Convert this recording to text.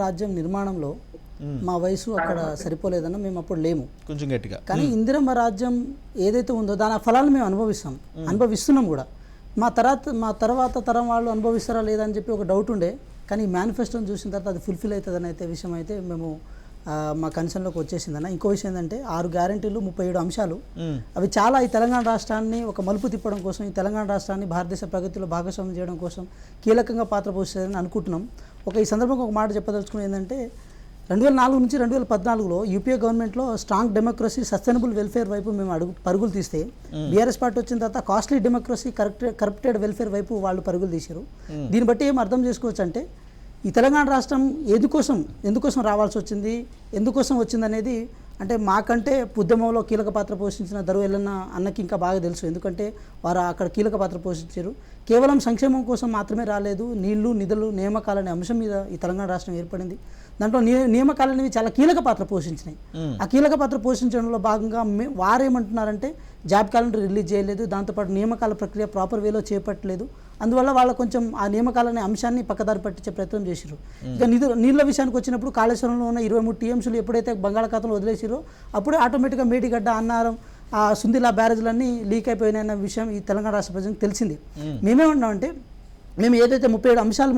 రాజ్యం నిర్మాణంలో మా వయసు అక్కడ సరిపోలేదన్న మేము అప్పుడు లేము కొంచెం గట్టిగా. కానీ ఇందిరమ్మ రాజ్యం ఏదైతే ఉందో దాని ఫలాలు మేము అనుభవిస్తున్నాం కూడా. మా తర్వాత తరం వాళ్ళు అనుభవిస్తారా లేదా అని చెప్పి ఒక డౌట్ ఉండే, కానీ ఈ మేనిఫెస్టోని చూసిన తర్వాత అది ఫుల్ఫిల్ అవుతుందని అయితే విషయం అయితే మేము మా కన్సర్న్లోకి వచ్చేసిందన్న. ఇంకో విషయం ఏంటంటే 6 గ్యారెంటీలు 37 అంశాలు అవి చాలా ఈ తెలంగాణ రాష్ట్రాన్ని ఒక మలుపు తిప్పడం కోసం, ఈ తెలంగాణ రాష్ట్రాన్ని భారతదేశ ప్రగతిలో భాగస్వామ్యం చేయడం కోసం కీలకంగా పాత్ర పోషిస్తుందని అనుకుంటున్నాం. ఈ సందర్భంగా ఒక మాట చెప్పదలుచుకున్నది ఏంటంటే 2004 నుంచి 2014లో యూపీఏ గవర్నమెంట్లో స్ట్రాంగ్ డెమోక్రసీ సస్టైనబుల్ వెల్ఫేర్ వైపు మేము పరుగులు తీస్తే, బీఆర్ఎస్ పార్టీ వచ్చిన తర్వాత కాస్ట్లీ డెమోక్రసీ కరప్టెడ్ వెల్ఫేర్ వైపు వాళ్ళు పరుగులు తీశారు. దీన్ని బట్టి ఏం అర్థం చేసుకోవచ్చు అంటే ఈ తెలంగాణ రాష్ట్రం ఎందుకోసం రావాల్సి వచ్చింది, ఎందుకోసం వచ్చింది అనేది అంటే మాకంటే ఉద్యమంలో కీలక పాత్ర పోషించిన దరువు ఎల్లన్న అన్నకి ఇంకా బాగా తెలుసు. ఎందుకంటే వారు అక్కడ కీలక పాత్ర పోషించారు. కేవలం సంక్షేమం కోసం మాత్రమే రాలేదు, నీళ్లు నిధులు నియామకాలనే అంశం మీద ఈ తెలంగాణ రాష్ట్రం ఏర్పడింది. దాంట్లో నియామకాలనేవి చాలా కీలక పాత్ర పోషించినాయి. ఆ కీలక పాత్ర పోషించడంలో భాగంగా వారేమంటున్నారంటే జాబ్ క్యాలెండర్ రిలీజ్ చేయలేదు, దాంతోపాటు నియామకాల ప్రక్రియ ప్రాపర్ వేలో చేపట్టలేదు. అందువల్ల వాళ్ళ కొంచెం ఆ నియామకాలనే అంశాన్ని పక్కదారి పట్టించే ప్రయత్నం చేశారు. ఇక నీళ్ళ విషయానికి వచ్చినప్పుడు కాళేశ్వరంలో ఉన్న 23 టీఎంసీలు ఎప్పుడైతే బంగాళాఖాతంలో వదిలేసారో అప్పుడే ఆటోమేటిక్గా మేడిగడ్డ, అన్నారం, ఆ సుందిలా బ్యారేజ్లన్నీ లీక్ అయిపోయినాయన్న విషయం ఈ తెలంగాణ రాష్ట్ర ప్రజలకు తెలిసింది. మేమేమన్నామంటే మేము ఏదైతే 37 అంశాలు